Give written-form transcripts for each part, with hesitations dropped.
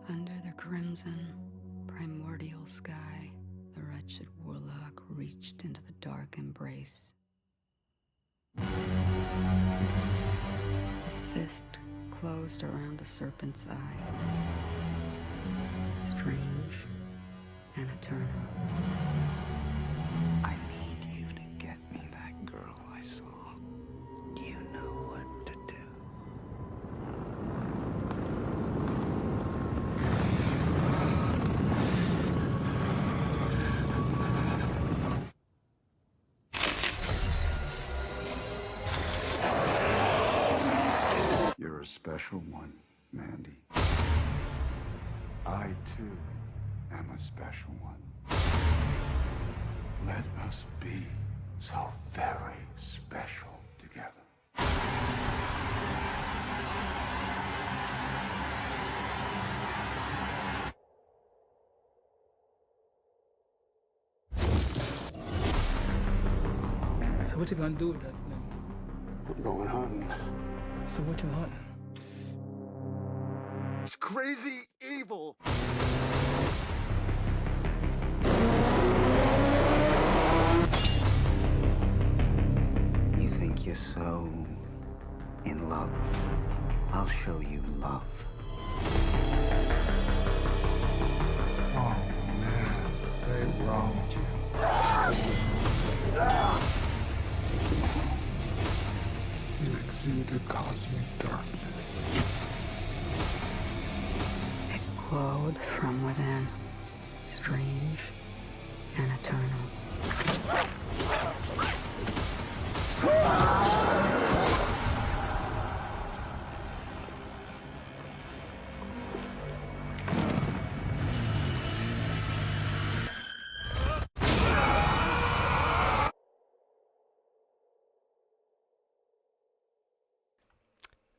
Under the crimson, primordial sky, the wretched warlock reached into the dark embrace. His fist closed around the serpent's eye. Strange and eternal. I need you to get me that girl I saw. You know what to do. You're a special one, Mandy. I, too, am a special one. Let us be so very special together. So what you gonna do with that then? I'm going hunting. So what you hunting? It's crazy evil. You think you're so in love? I'll show you love. Oh man, what's wrong with you? You exude a cosmic darkness. It glowed from within, strange and eternal.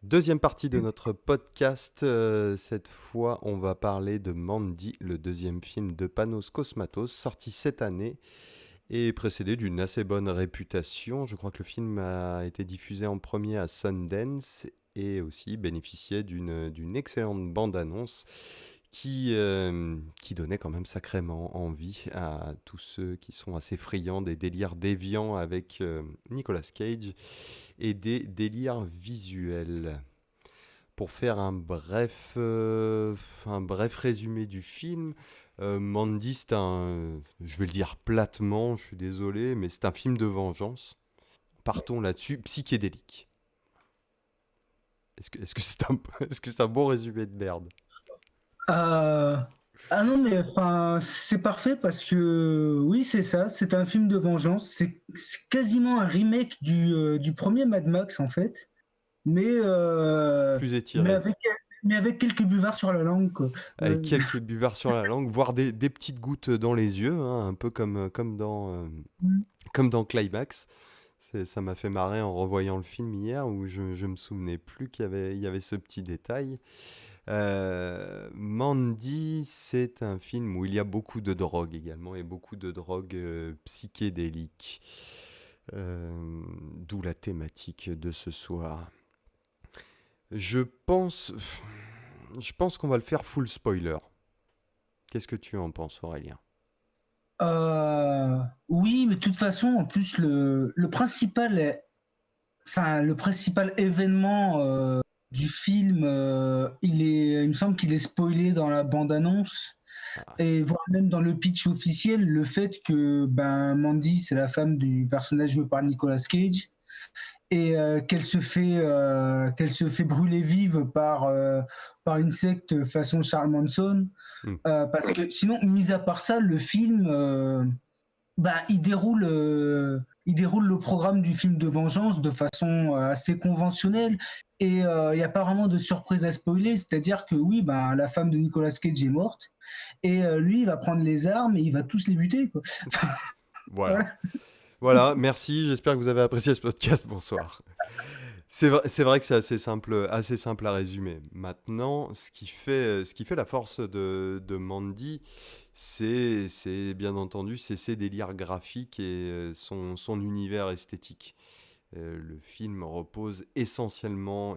Deuxième partie de notre podcast. Cette fois, on va parler de Mandy, le deuxième film de Panos Cosmatos, sorti cette année et précédé d'une assez bonne réputation. Je crois que le film a été diffusé en premier à Sundance et aussi bénéficiait d'une excellente bande-annonce qui donnait quand même sacrément envie à tous ceux qui sont assez friands des délires déviants avec Nicolas Cage et des délires visuels. Pour faire un bref résumé du film, Mandy, c'est je vais le dire platement, je suis désolé, mais c'est un film de vengeance. Partons là-dessus, psychédélique. Est-ce que c'est un bon résumé de merde? Ah non, mais enfin, c'est parfait parce que oui, c'est ça, c'est un film de vengeance. C'est quasiment un remake du premier Mad Max en fait, mais, Plus mais, étiré. avec quelques buvards sur la langue, quoi. Avec quelques buvards sur la langue, voire des petites gouttes dans les yeux, hein, un peu comme dans Climax. Ça m'a fait marrer en revoyant le film hier, où je me souvenais plus qu'il y avait ce petit détail. Mandy, c'est un film où il y a beaucoup de drogue également, et beaucoup de drogue psychédélique. D'où la thématique de ce soir. Je pense qu'on va le faire full spoiler. Qu'est-ce que tu en penses, Aurélien? Oui, mais de toute façon, en plus, le principal événement du film, il me semble qu'il est spoilé dans la bande-annonce. Et voire même dans le pitch officiel, le fait que Mandy, c'est la femme du personnage joué par Nicolas Cage, et qu'elle se fait brûler vive par une secte façon Charles Manson. Parce que sinon, mis à part ça, le film, il déroule le programme du film de vengeance de façon assez conventionnelle, et il n'y a pas vraiment de surprise à spoiler. C'est-à-dire que oui, la femme de Nicolas Cage est morte, et lui, il va prendre les armes et il va tous les buter, quoi. Voilà. Voilà, merci. J'espère que vous avez apprécié ce podcast. Bonsoir. C'est vrai que c'est assez simple à résumer. Maintenant, ce qui fait la force de Mandy, c'est bien entendu c'est ses délires graphiques et son univers esthétique. Le film repose essentiellement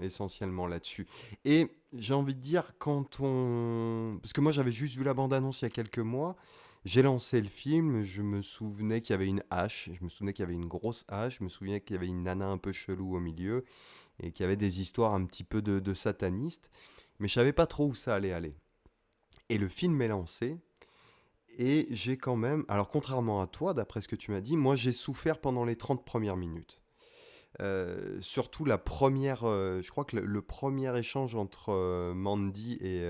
là-dessus. Et j'ai envie de dire, parce que moi j'avais juste vu la bande-annonce il y a quelques mois, j'ai lancé le film, je me souvenais qu'il y avait une hache, je me souvenais qu'il y avait une grosse hache, je me souvenais qu'il y avait une nana un peu chelou au milieu, et qu'il y avait des histoires un petit peu de satanistes, mais je savais pas trop où ça allait aller. Et le film est lancé, et j'ai quand même, alors contrairement à toi, d'après ce que tu m'as dit, moi j'ai souffert pendant les 30 premières minutes. Surtout la première, je crois que le premier échange entre Mandy et,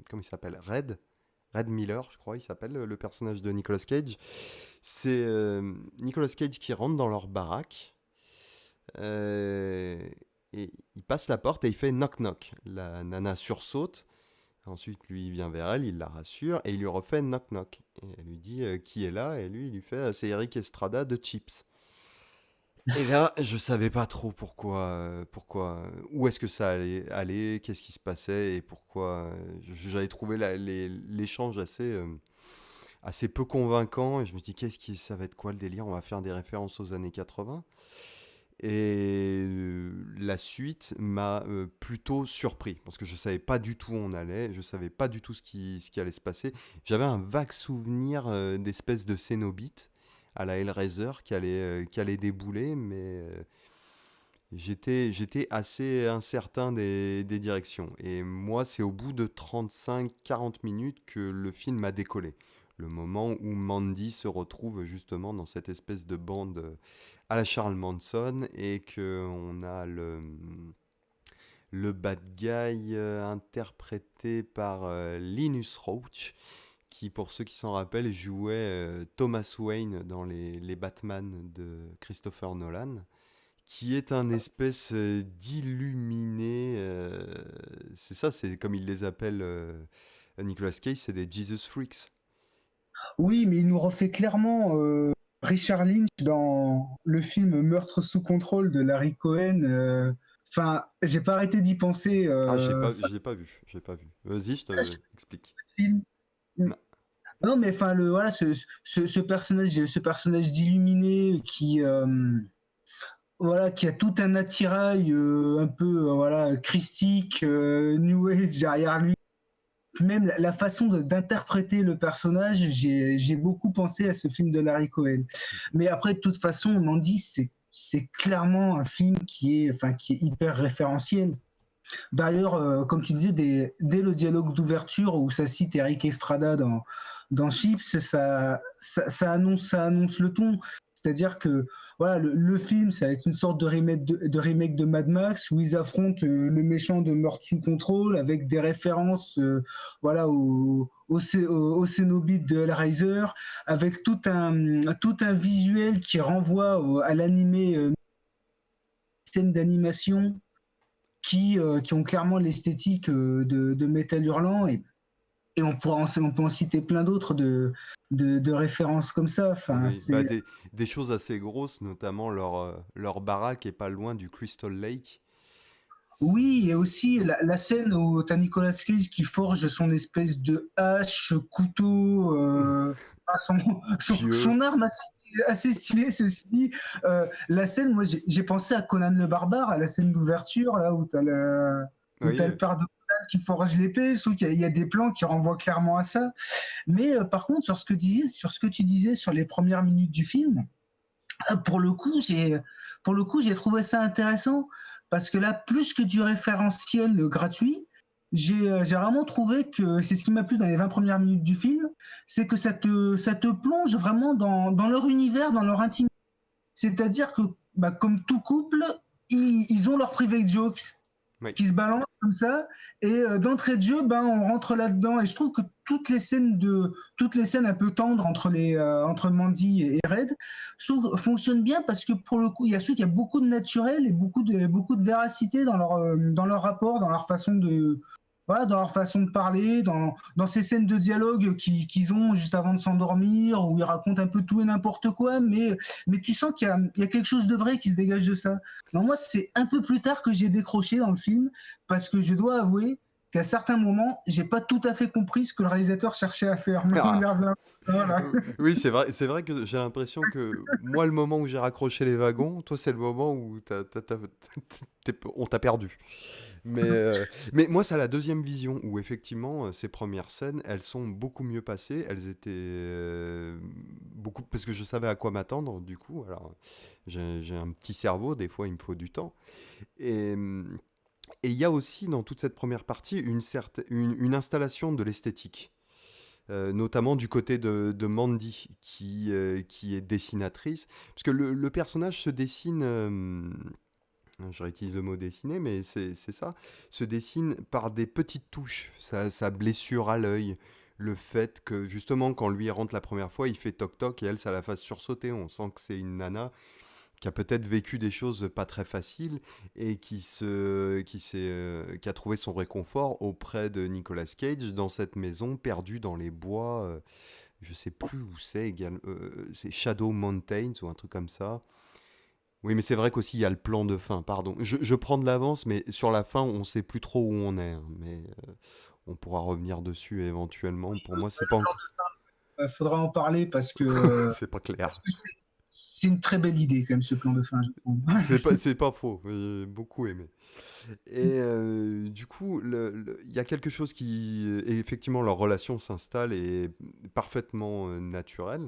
comment il s'appelle? Red Miller, je crois, il s'appelle le personnage de Nicolas Cage. C'est Nicolas Cage qui rentre dans leur baraque euh, et il passe la porte et il fait knock knock. La nana sursaute. Ensuite, lui, il vient vers elle, il la rassure et il lui refait knock knock. Et elle lui dit qui est là? Et lui, il lui fait c'est Eric Estrada de Chips. Et là, je savais pas trop où est-ce que ça allait aller, qu'est-ce qui se passait et pourquoi. J'avais trouvé l'échange assez peu convaincant et je me dis ça va être quoi le délire? On va faire des références aux années 80. Et la suite m'a plutôt surpris parce que je savais pas du tout où on allait, je savais pas du tout ce qui allait se passer. J'avais un vague souvenir d'espèce de Cénobite à la Hellraiser qui allait débouler, mais j'étais assez incertain des directions. Et moi, c'est au bout de 35-40 minutes que le film a décollé. Le moment où Mandy se retrouve justement dans cette espèce de bande à la Charles Manson et que on a le bad guy interprété par Linus Roach qui, pour ceux qui s'en rappellent, jouait Thomas Wayne dans les Batman de Christopher Nolan, qui est un espèce d'illuminé. C'est ça, c'est comme il les appelle Nicolas Cage, c'est des Jesus Freaks. Oui, mais il nous refait clairement Richard Lynch dans le film Meurtre sous contrôle de Larry Cohen. Enfin, j'ai pas arrêté d'y penser. Ah, j'ai pas vu. Vas-y, je te explique. Film. Non. Non, mais enfin, voilà, ce personnage d'illuminé qui, voilà, qui a tout un attirail un peu, voilà, christique, New Age derrière lui. Même la façon d'interpréter le personnage, j'ai beaucoup pensé à ce film de Larry Cohen. Mais après, de toute façon, Mandy, c'est clairement un film enfin, qui est hyper référentiel. D'ailleurs, comme tu disais, dès le dialogue d'ouverture où ça cite Eric Estrada dans Chips, ça annonce le ton. C'est-à-dire que voilà, le film, ça va être une sorte de remake de Mad Max où ils affrontent le méchant de Meurtre sous contrôle avec des références voilà, au Cénobite de Hellraiser, avec tout un visuel qui renvoie à l'animé, scène d'animation qui ont clairement l'esthétique de Metal Hurlant et on peut en citer plein d'autres de références comme ça. Enfin, Oui, bah des choses assez grosses, notamment leur baraque est pas loin du Crystal Lake. Oui, et aussi la scène où tu as Nicolas Cage qui forge son espèce de hache, couteau, son arme assez stylée, ceci dit. La scène, moi j'ai pensé à Conan le Barbare, à la scène d'ouverture, là où tu as le père de Conan qui forge l'épée, sauf qu'il y a des plans qui renvoient clairement à ça. Mais par contre, sur ce que tu disais sur les premières minutes du film, pour le coup, j'ai trouvé ça intéressant parce que là, plus que du référentiel gratuit, j'ai vraiment trouvé que c'est ce qui m'a plu dans les 20 premières minutes du film, c'est que ça te plonge vraiment dans leur univers, dans leur intimité. C'est-à-dire que, bah, comme tout couple, ils ont leur private jokes qui se balancent comme ça, et d'entrée de jeu, ben, on rentre là-dedans. Et je trouve que toutes les scènes un peu tendres entre Mandy et Red, je trouve fonctionnent bien parce que pour le coup, il y a beaucoup de naturel et beaucoup de véracité dans leur rapport, dans leur façon voilà, dans leur façon de parler, dans ces scènes de dialogue qu'ils ont juste avant de s'endormir, où ils racontent un peu tout et n'importe quoi, mais tu sens qu'il y a quelque chose de vrai qui se dégage de ça. Non, moi, c'est un peu plus tard que j'ai décroché dans le film, parce que je dois avouer qu'à certains moments, j'ai pas tout à fait compris ce que le réalisateur cherchait à faire. Voilà. Oui, c'est vrai que j'ai l'impression que moi, le moment où j'ai raccroché les wagons, toi, c'est le moment où on t'a perdu. Mais moi, c'est à la deuxième vision où effectivement, ces premières scènes, elles sont beaucoup mieux passées. Elles étaient beaucoup parce que je savais à quoi m'attendre. Du coup, alors j'ai un petit cerveau. Des fois, il me faut du temps. Et et il y a aussi dans toute cette première partie une installation de l'esthétique. Notamment du côté de Mandy, qui est dessinatrice. Parce que le personnage se dessine, je réutilise le mot dessiner, mais c'est ça, se dessine par des petites touches, sa blessure à l'œil, le fait que justement quand lui rentre la première fois, il fait toc toc et elle, ça la fasse sursauter. On sent que c'est une nana qui a peut-être vécu des choses pas très faciles et qui a trouvé son réconfort auprès de Nicolas Cage dans cette maison perdue dans les bois. Je sais plus où c'est également. C'est Shadow Mountains ou un truc comme ça. Oui, mais c'est vrai qu'aussi il y a le plan de fin. Pardon, je prends de l'avance, mais sur la fin, on sait plus trop où on est, hein. Mais on pourra revenir dessus éventuellement. Pour moi, c'est pas encore. Faudra en parler parce que C'est pas clair. c'est une très belle idée quand même ce plan de fin, je trouve. C'est pas faux, j'ai beaucoup aimé. Et du coup, il y a quelque chose et effectivement, leur relation s'installe et est parfaitement naturelle.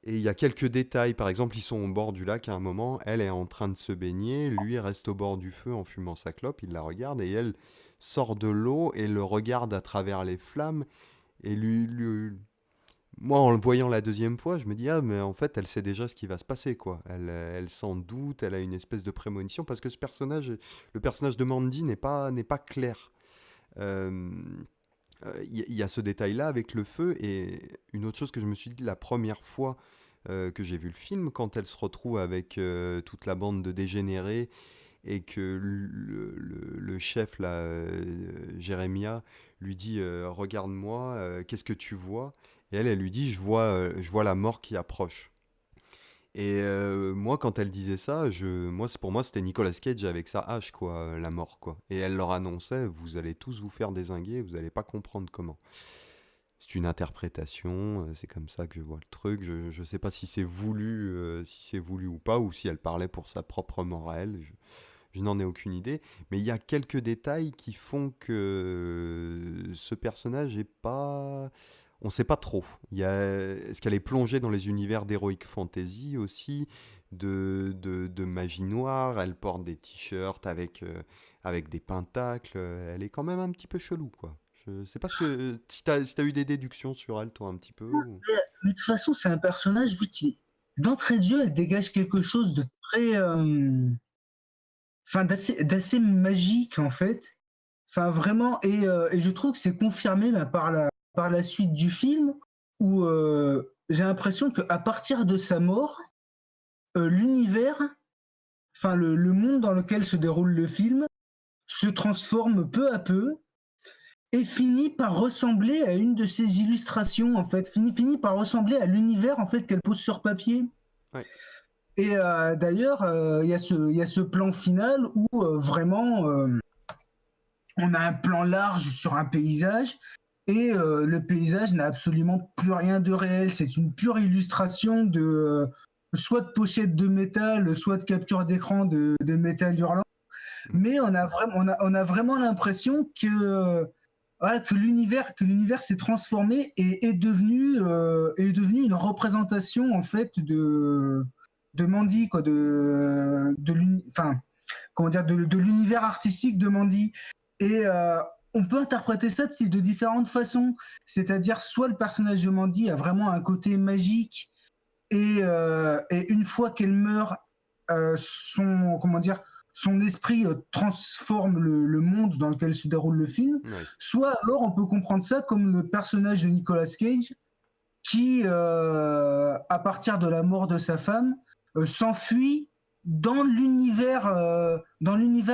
Et il y a quelques détails, par exemple, ils sont au bord du lac à un moment, elle est en train de se baigner, lui reste au bord du feu en fumant sa clope, il la regarde et elle sort de l'eau et le regarde à travers les flammes et moi, en le voyant la deuxième fois, je me dis, ah, mais en fait, elle sait déjà ce qui va se passer, quoi. Elle s'en doute, elle a une espèce de prémonition, parce que le personnage de Mandy n'est pas clair. Euh, Il y a ce détail-là avec le feu, et une autre chose que je me suis dit la première fois que j'ai vu le film, quand elle se retrouve avec toute la bande de dégénérés, et que le chef, là, Jérémia, lui dit regarde-moi, qu'est-ce que tu vois? Et elle lui dit je vois la mort qui approche. Et moi, quand elle disait ça, pour moi, c'était Nicolas Cage avec sa hache, quoi, la mort, quoi. Et elle leur annonçait vous allez tous vous faire dézinguer, vous n'allez pas comprendre comment. C'est une interprétation, c'est comme ça que je vois le truc. Je sais pas si c'est voulu ou pas, ou si elle parlait pour sa propre mort à elle. Je n'en ai aucune idée, mais il y a quelques détails qui font que ce personnage est pas. On sait pas trop. Est-ce qu'elle est plongée dans les univers d'heroic fantasy aussi, de magie noire? Elle porte des t-shirts avec des pentacles. Elle est quand même un petit peu chelou, quoi. Je sais pas si t'as eu des déductions sur elle, toi, un petit peu. Mais de toute façon, c'est un personnage vu qui, d'entrée de jeu, elle dégage quelque chose de très, enfin d'assez magique en fait. Enfin vraiment, et je trouve que c'est confirmé par la suite du film où j'ai l'impression qu'à partir de sa mort, l'univers, enfin le monde dans lequel se déroule le film, se transforme peu à peu et finit par ressembler à une de ses illustrations en fait, finit par ressembler à l'univers en fait qu'elle pose sur papier. Ouais. Et d'ailleurs, il y a ce plan final où vraiment on a un plan large sur un paysage et le paysage n'a absolument plus rien de réel. C'est une pure illustration de soit de pochette de métal, soit de capture d'écran de métal hurlant. Mais on a vraiment l'impression que voilà, que l'univers s'est transformé et est devenu une représentation en fait de Mandy, quoi, enfin, comment dire, de l'univers artistique de Mandy. Et on peut interpréter ça de différentes façons. C'est-à-dire, soit le personnage de Mandy a vraiment un côté magique et une fois qu'elle meurt, son esprit transforme le monde dans lequel se déroule le film. Ouais. Soit alors on peut comprendre ça comme le personnage de Nicolas Cage qui, à partir de la mort de sa femme, s'enfuit dans l'univers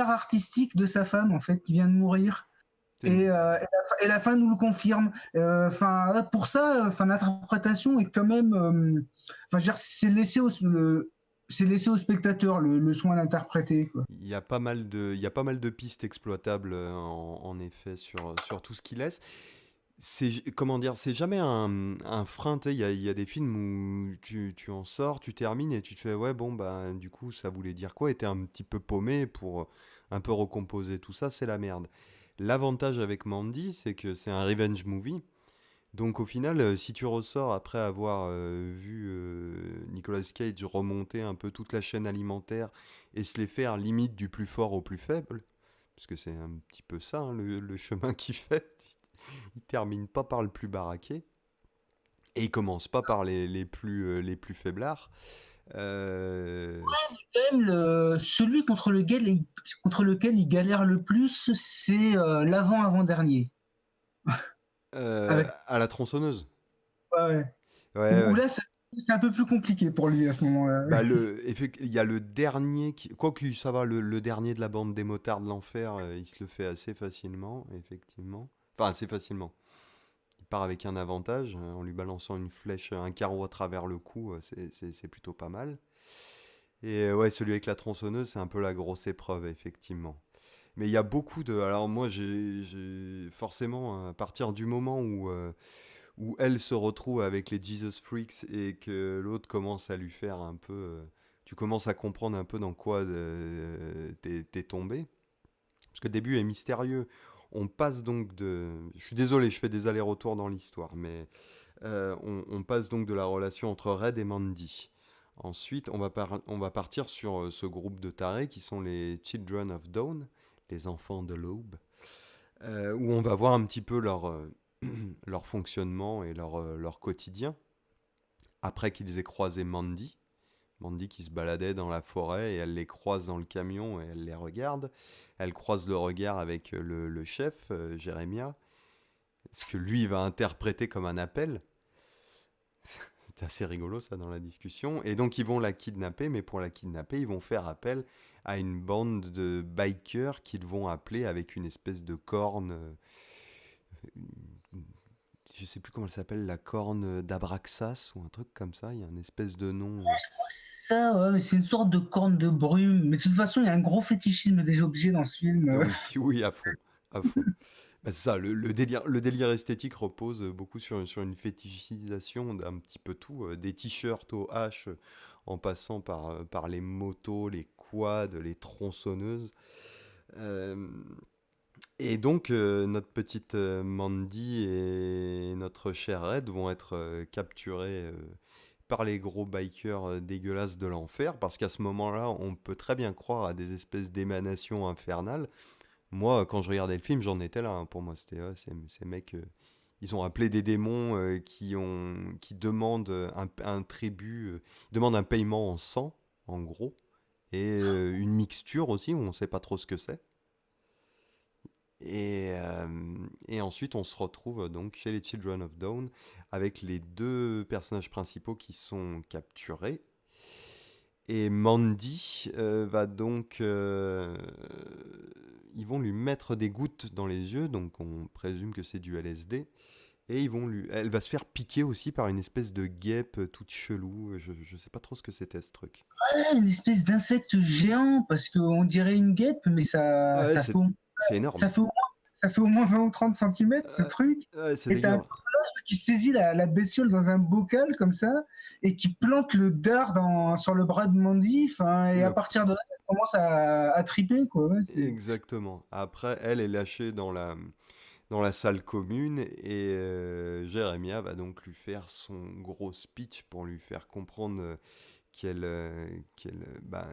artistique de sa femme, en fait, qui vient de mourir. Et la fin nous le confirme. Enfin, pour ça, l'interprétation est quand même. Enfin, je veux dire, c'est laissé au spectateur le soin d'interpréter, quoi. Il y a pas mal de pistes exploitables en effet sur tout ce qu'il laisse. Comment dire, c'est jamais un frein. Tu sais, il y a des films où tu en sors, tu termines et tu te fais ouais bon bah du coup ça voulait dire quoi? Et t'es un petit peu paumé pour un peu recomposer tout ça, c'est la merde. L'avantage avec Mandy, c'est que c'est un revenge movie. Donc au final, si tu ressors après avoir vu Nicolas Cage remonter un peu toute la chaîne alimentaire et se les faire limite du plus fort au plus faible, parce que c'est un petit peu ça hein, le chemin qu'il fait, il termine pas par le plus baraqué et il commence pas par les plus faiblards. Euh, Quand même, celui contre lequel il galère le plus, c'est l'avant-avant-dernier. Avec, à la tronçonneuse. ouais. Ouais, Où ouais. là, c'est un peu plus compliqué pour lui à ce moment-là. Bah il y a le dernier quoique ça va, le dernier de la bande des motards de l'enfer, il se le fait assez facilement, effectivement. Enfin, assez facilement. Il part avec un avantage, en lui balançant une flèche, un carreau à travers le cou, c'est plutôt pas mal. Et ouais, celui avec la tronçonneuse, c'est un peu la grosse épreuve, effectivement. Mais il y a beaucoup de... Alors moi, forcément, à partir du moment où elle se retrouve avec les Jesus Freaks et que l'autre commence à lui faire un peu... tu commences à comprendre un peu dans quoi t'es tombé. Parce que le début est mystérieux. On passe donc de... Je suis désolé, je fais des allers-retours dans l'histoire, mais on passe donc de la relation entre Red et Mandy. Ensuite, on va partir sur ce groupe de tarés qui sont les Children of Dawn, les enfants de l'aube, où on va voir un petit peu leur fonctionnement et leur quotidien. Après qu'ils aient croisé Mandy, Mandy qui se baladait dans la forêt et elle les croise dans le camion et elle les regarde. Elle croise le regard avec le chef, Jérémia, ce que lui va interpréter comme un appel. C'est assez rigolo ça dans la discussion. Et donc ils vont la kidnapper, mais pour la kidnapper, ils vont faire appel à une bande de bikers qu'ils vont appeler avec une espèce de corne. Je sais plus comment elle s'appelle, la corne d'Abraxas ou un truc comme ça. Il y a une espèce de nom. C'est ça, ouais, mais c'est une sorte de corne de brume. Mais de toute façon, il y a un gros fétichisme des objets dans ce film. Oui, oui, à fond, à fond. Bah, c'est ça, le délire esthétique repose beaucoup sur une fétichisation d'un petit peu tout, des t-shirts aux haches, en passant par les motos, les quads, les tronçonneuses. Euh, et donc, notre petite Mandy et notre cher Red vont être capturés par les gros bikers dégueulasses de l'enfer, parce qu'à ce moment-là, on peut très bien croire à des espèces d'émanations infernales. Moi, quand je regardais le film, j'en étais là. Hein. Pour moi, c'était ces mecs. Ils ont appelé des démons qui demandent un tribut, ils demandent un paiement en sang, en gros, et une mixture aussi, où on ne sait pas trop ce que c'est. Et ensuite, on se retrouve donc chez les Children of Dawn avec les deux personnages principaux qui sont capturés. Et Mandy va donc... ils vont lui mettre des gouttes dans les yeux, donc on présume que c'est du LSD. Et elle va se faire piquer aussi par une espèce de guêpe toute chelou. Je sais pas trop ce que c'était ce truc. Ouais, une espèce d'insecte géant, parce qu'on dirait une guêpe, mais Ouais, c'est énorme. Ça fait au moins 20 ou 30 cm ce truc. Ouais, c'est Et t'as un dégueulasse. personnage qui saisit la bestiole dans un bocal comme ça, et qui plante le dard sur le bras de Mandy, et à Le- partir de là, elle commence à triper, quoi. Ouais, Exactement. Après, elle est lâchée dans la salle commune et Jérémia va donc lui faire son gros speech pour lui faire comprendre ben,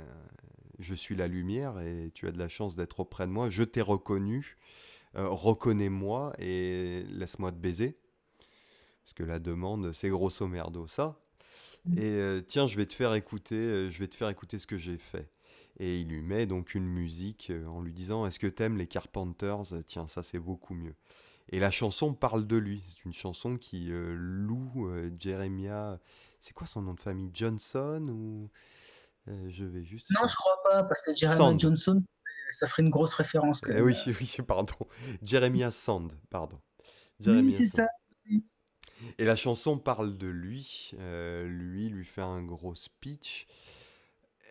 je suis la lumière et tu as de la chance d'être auprès de moi. Je t'ai reconnu, reconnais-moi et laisse-moi te baiser. Parce que la demande, c'est grosso merdo ça. Et tiens, je vais te faire écouter ce que j'ai fait. Et il lui met donc une musique en lui disant, est-ce que t'aimes les Carpenters? Tiens, ça c'est beaucoup mieux. Et la chanson parle de lui. C'est une chanson qui loue Jeremiah. C'est quoi son nom de famille? Johnson ou je vais juste Non, faire je crois pas, parce que Jeremiah Sand. Johnson, ça ferait une grosse référence quand même. Oui, oui, pardon. Jeremiah Sand, pardon. Oui, Jeremiah c'est Sand. ça. Oui. Et la chanson parle de lui. Lui fait un gros speech.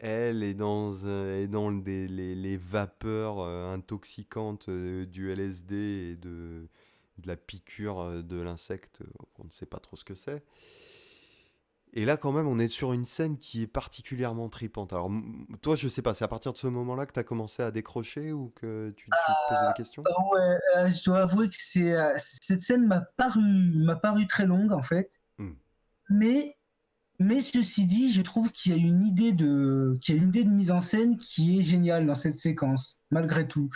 Elle est est dans les vapeurs intoxicantes du LSD et de la piqûre de l'insecte. On ne sait pas trop ce que c'est. Et là, quand même, on est sur une scène qui est particulièrement tripante. Alors, toi, je sais pas, c'est à partir de ce moment-là que tu as commencé à décrocher ou que tu te posais des questions? Ouais, je dois avouer que cette scène m'a paru très longue en fait, Hmm. mais ceci dit, je trouve qu'il y a une idée de mise en scène qui est géniale dans cette séquence, malgré tout.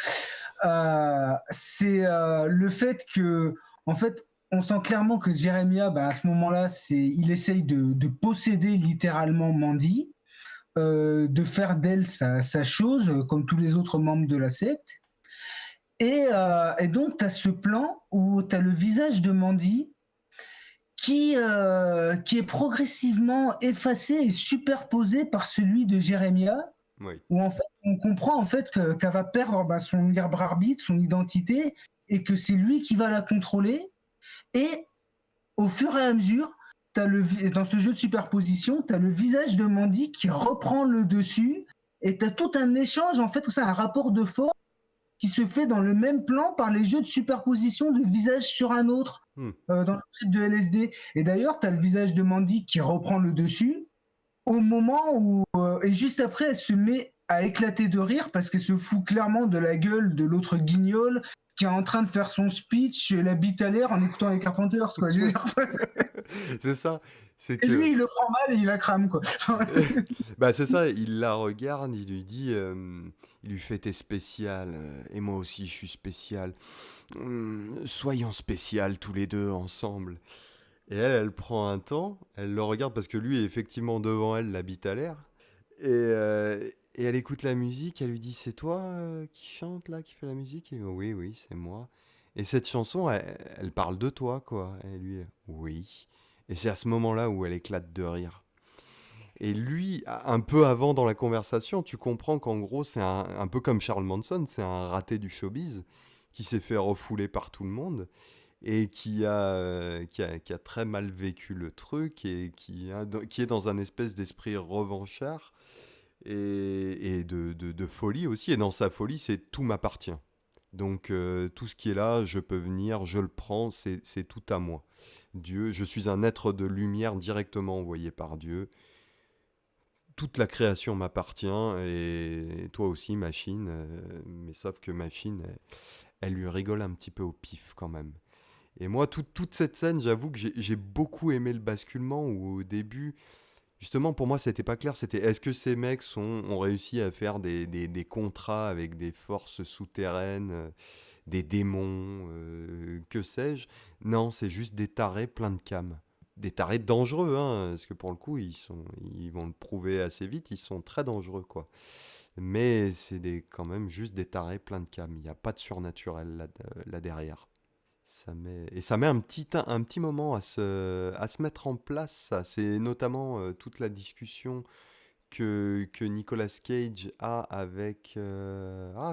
C'est le fait que, en fait, on sent clairement que Jeremiah, bah, à ce moment-là, il essaye de posséder littéralement Mandy, de faire d'elle sa chose, comme tous les autres membres de la secte. Et donc, tu as ce plan où tu as le visage de Mandy qui est progressivement effacé et superposé par celui de Jeremiah, Oui. où en fait, on comprend en fait qu'elle va perdre son libre arbitre, son identité, et que c'est lui qui va la contrôler. Et au fur et à mesure, dans ce jeu de superposition, tu as le visage de Mandy qui reprend le dessus, et tu as tout un échange, en fait, un rapport de force qui se fait dans le même plan par les jeux de superposition de visage sur un autre dans le trip de LSD. Et d'ailleurs, tu as le visage de Mandy qui reprend le dessus au moment où, et juste après, elle se met à éclater de rire parce qu'elle se fout clairement de la gueule de l'autre guignol qui est en train de faire son speech, la bite à l'air en écoutant les Carpenters, quoi. Je veux dire, C'est ça. C'est et que. lui, il le prend mal et il la crame, quoi. Bah, c'est ça, il la regarde, il lui dit, il lui fait t'es spécial, et moi aussi je suis spécial. Soyons spécial tous les deux ensemble. Et elle prend un temps, elle le regarde parce que lui est effectivement devant elle, la bite à l'air. Et elle écoute la musique, elle lui dit c'est toi qui chante là, qui fait la musique? Et oui, oui, c'est moi. Et cette chanson, elle parle de toi, quoi. Et lui, oui. Et c'est à ce moment-là où elle éclate de rire. Et lui, un peu avant dans la conversation, tu comprends qu'en gros, c'est un peu comme Charles Manson, c'est un raté du showbiz qui s'est fait refouler par tout le monde et qui a très mal vécu le truc et qui est dans un espèce d'esprit revanchard et de folie aussi. Et dans sa folie, c'est tout m'appartient. Donc tout ce qui est là, je peux venir, je le prends, c'est tout à moi. Dieu, je suis un être de lumière directement envoyé par Dieu. Toute la création m'appartient et toi aussi, machine. Mais sauf que machine, elle lui rigole un petit peu au pif quand même. Et moi, toute cette scène, j'avoue que j'ai beaucoup aimé le basculement où au début, justement, pour moi, c'était pas clair. C'était est-ce que ces mecs ont réussi à faire des contrats avec des forces souterraines, des démons, que sais-je? Non, c'est juste des tarés pleins de cam. Des tarés dangereux, hein, parce que pour le coup, ils vont le prouver assez vite, ils sont très dangereux, quoi. Mais c'est quand même juste des tarés pleins de cam. Il n'y a pas de surnaturel là derrière. Ça met un petit moment à se mettre en place, ça. C'est notamment toute la discussion que Nicolas Cage a avec...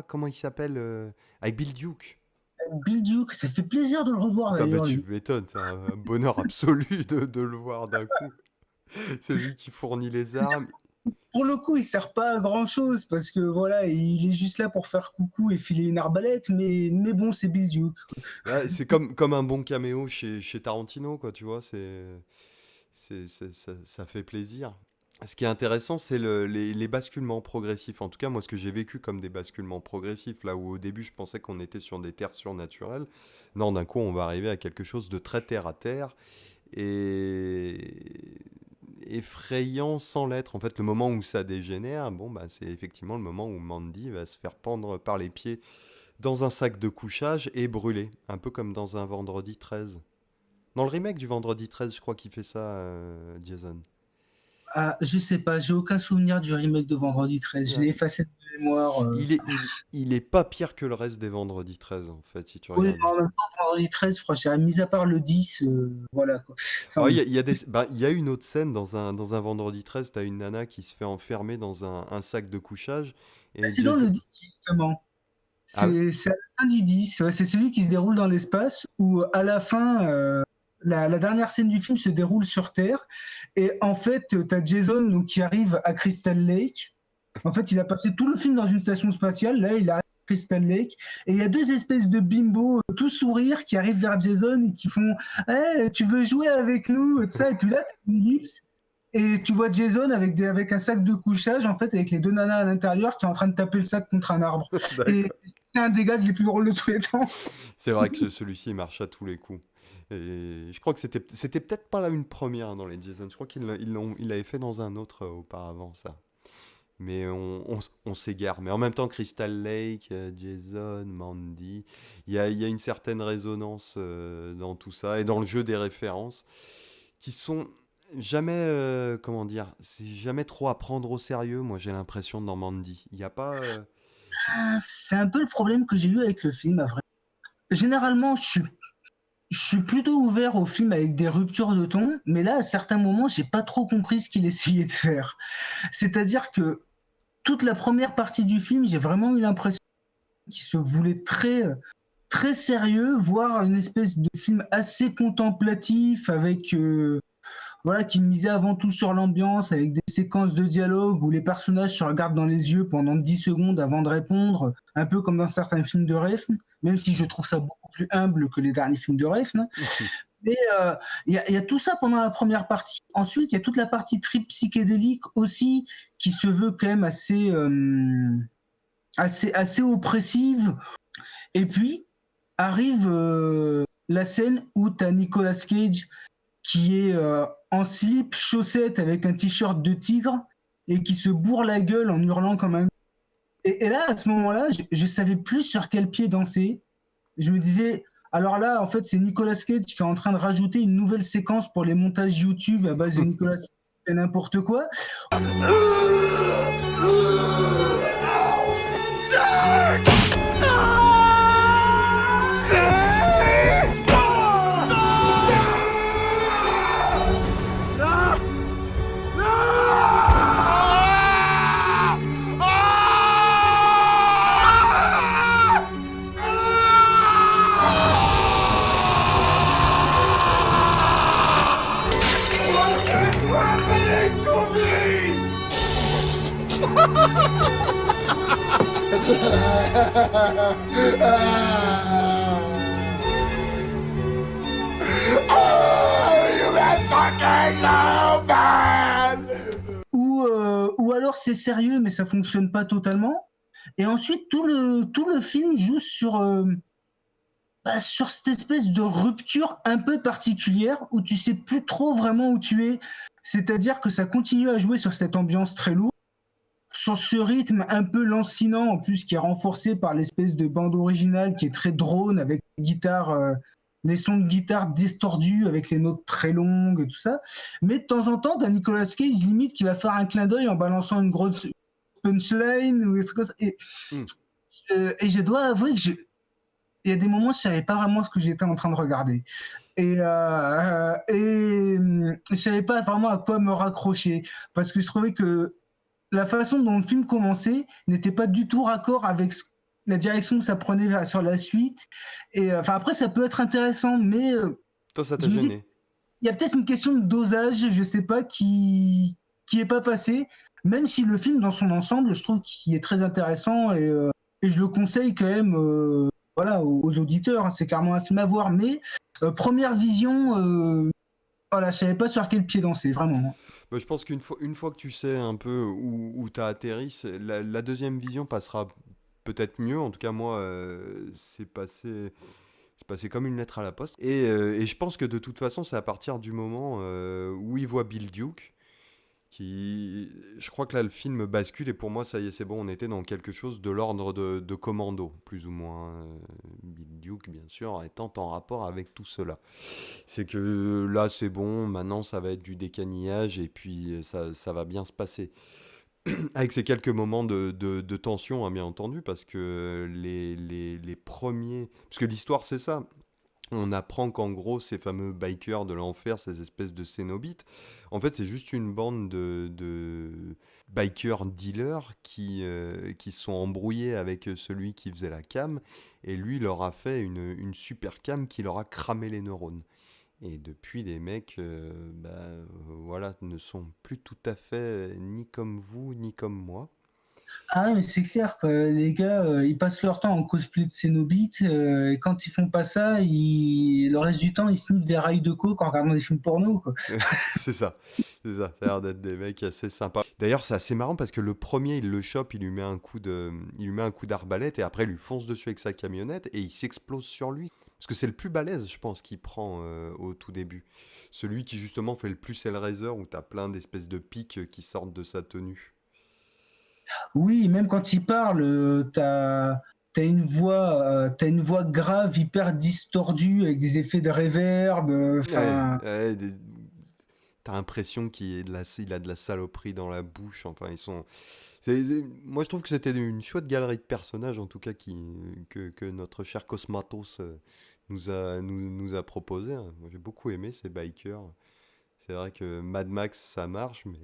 comment il s'appelle avec Bill Duke. Bill Duke, ça fait plaisir de le revoir Putain, bah, d'ailleurs, tu lui. m'étonnes, c'est un bonheur absolu de le voir d'un coup. C'est lui qui fournit les armes. Pour le coup, il sert pas à grand chose parce que voilà, il est juste là pour faire coucou et filer une arbalète, mais bon, c'est Bill Duke. Ouais, c'est comme un bon caméo chez Tarantino, quoi, tu vois, ça fait plaisir. Ce qui est intéressant, c'est les basculements progressifs. En tout cas, moi, ce que j'ai vécu comme des basculements progressifs, là où au début, je pensais qu'on était sur des terres surnaturelles. Non, d'un coup, on va arriver à quelque chose de très terre à terre et effrayant sans l'être. En fait, le moment où ça dégénère, bon, bah, c'est effectivement le moment où Mandy va se faire pendre par les pieds dans un sac de couchage et brûler. Un peu comme dans un Vendredi 13. Dans le remake du Vendredi 13, je crois qu'il fait ça, Jason. Ah, je sais pas, j'ai aucun souvenir du remake de Vendredi 13. Je l'ai Ouais. effacé de mémoire. Il est pas pire que le reste des Vendredi 13, en fait, si tu Oui, regardes. mais en même temps, vendredi 13, je crois, j'ai mis à part le 10, voilà quoi. Enfin, Oh, il y a une autre scène dans un vendredi 13, t'as une nana qui se fait enfermer dans un sac de couchage et c'est dans le 10, justement. Ah, C'est à la fin du 10, ouais, c'est celui qui se déroule dans l'espace, où à la fin, la dernière scène du film se déroule sur Terre, et en fait, tu as Jason donc, qui arrive à Crystal Lake. En fait, il a passé tout le film dans une station spatiale, là, il arrive à Crystal Lake, et il y a deux espèces de bimbos, tout sourire, qui arrivent vers Jason et qui font hey, tu veux jouer avec nous, et tout ça, et puis là, tu as une ellipse, et tu vois Jason avec un sac de couchage, en fait, avec les deux nanas à l'intérieur qui est en train de taper le sac contre un arbre. Et d'accord. c'est un des gars les plus drôles de tous les temps. C'est vrai que celui-ci il marche à tous les coups. Et je crois que c'était peut-être pas là une première dans les Jason. Je crois il l'avait fait dans un autre auparavant, ça. Mais on s'égare. Mais en même temps, Crystal Lake, Jason, Mandy, il y a une certaine résonance dans tout ça et dans le jeu des références qui sont jamais, comment dire, c'est jamais trop à prendre au sérieux. Moi, j'ai l'impression dans Mandy. Il n'y a pas. C'est un peu le problème que j'ai eu avec le film, à vrai. Généralement, je suis plutôt ouvert aux films avec des ruptures de ton, mais là, à certains moments, j'ai pas trop compris ce qu'il essayait de faire. C'est-à-dire que toute la première partie du film, j'ai vraiment eu l'impression qu'il se voulait très sérieux, voire une espèce de film assez contemplatif avec voilà, qui misait avant tout sur l'ambiance, avec des séquences de dialogue où les personnages se regardent dans les yeux pendant 10 secondes avant de répondre, un peu comme dans certains films de Refn, même si je trouve ça beaucoup plus humble que les derniers films de Refn. Mais il y a tout ça pendant la première partie. Ensuite, il y a toute la partie trip psychédélique aussi, qui se veut quand même assez oppressive. Et puis, arrive la scène où tu as Nicolas Cage qui est en slip, chaussette avec un t-shirt de tigre et qui se bourre la gueule en hurlant comme un... Et là, à ce moment-là, je savais plus sur quel pied danser. Je me disais, alors là, en fait, c'est Nicolas Cage qui est en train de rajouter une nouvelle séquence pour les montages YouTube à base de Nicolas Cage et n'importe quoi. Ou alors c'est sérieux mais ça fonctionne pas totalement. Et ensuite tout le film joue sur cette espèce de rupture un peu particulière où tu sais plus trop vraiment où tu es. C'est-à-dire que ça continue à jouer sur cette ambiance très lourde, sur ce rythme un peu lancinant en plus qui est renforcé par l'espèce de bande originale qui est très drone avec les sons de guitare distordus avec les notes très longues et tout ça. Mais de temps en temps, t'as Nicolas Cage limite qui va faire un clin d'œil en balançant une grosse punchline ou des trucs comme ça. Et je dois avouer que il y a des moments, je savais pas vraiment ce que j'étais en train de regarder. Et je savais pas vraiment à quoi me raccrocher parce que je trouvais que la façon dont le film commençait n'était pas du tout raccord avec la direction que ça prenait sur la suite. Et enfin après, ça peut être intéressant, mais Toi, ça t'a je me dis, gêné. il y a peut-être une question de dosage, je sais pas, qui est pas passée. Même si le film, dans son ensemble, je trouve qu'il est très intéressant et je le conseille quand même, voilà, aux auditeurs. Hein, c'est clairement un film à voir, mais première vision, voilà, je savais pas sur quel pied danser, vraiment. Bah, je pense une fois que tu sais un peu où tu as atterri, la deuxième vision passera peut-être mieux. En tout cas, moi, c'est passé comme une lettre à la poste. Et je pense que de toute façon, c'est à partir du moment où il voit Bill Duke. Je crois que là, le film bascule et pour moi, ça y est, c'est bon, on était dans quelque chose de l'ordre de Commando, plus ou moins. Bill Duke, bien sûr, étant en rapport avec tout cela. C'est que là, c'est bon, maintenant, ça va être du décanillage et puis ça va bien se passer. Avec ces quelques moments de tension, hein, bien entendu, parce que les premiers... Parce que l'histoire, c'est ça. on apprend qu'en gros, ces fameux bikers de l'enfer, ces espèces de cénobites, en fait, c'est juste une bande de bikers dealers qui se sont embrouillés avec celui qui faisait la cam, et lui leur a fait une super cam qui leur a cramé les neurones. Et depuis, les mecs, voilà, ne sont plus tout à fait ni comme vous, ni comme moi. Ah, mais c'est clair, quoi. Les gars, ils passent leur temps en cosplay de Cénobites, et quand ils font pas ça, le reste du temps, ils sniffent des rails de coke en regardant des films porno, quoi. C'est ça, c'est ça. Ça a l'air d'être des mecs assez sympas. D'ailleurs, c'est assez marrant parce que le premier, il le chope, il lui met un coup d'arbalète et après, il lui fonce dessus avec sa camionnette et il s'explose sur lui. Parce que c'est le plus balèze, je pense, qu'il prend au tout début. Celui qui justement fait le plus Hellraiser où t'as plein d'espèces de pics qui sortent de sa tenue. Oui, même quand il parle, t'as une voix grave, hyper distordue, avec des effets de réverb. Ouais, Enfin, ouais, t'as l'impression il a de la saloperie dans la bouche. Enfin, ils sont. Moi, je trouve que c'était une chouette galerie de personnages, en tout cas, que notre cher Cosmatos nous a proposé, hein. Moi, j'ai beaucoup aimé ces bikers. C'est vrai que Mad Max, ça marche, mais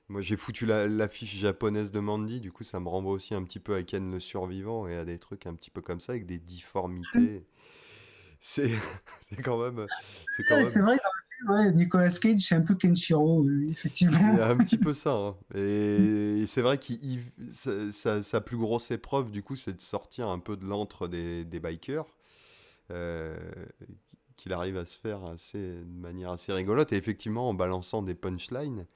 moi, j'ai foutu l'affiche japonaise de Mandy, du coup, ça me renvoie aussi un petit peu à Ken le Survivant et à des trucs un petit peu comme ça, avec des difformités. C'est c'est quand même, c'est quand c'est même vrai, ouais, Nicolas Cage, c'est un peu Kenshiro, Il y effectivement. a un petit peu ça, hein. Et c'est vrai que sa plus grosse épreuve, du coup, c'est de sortir un peu de l'antre des bikers, euh, qu'il arrive à se faire de manière assez rigolote, et effectivement en balançant des punchlines,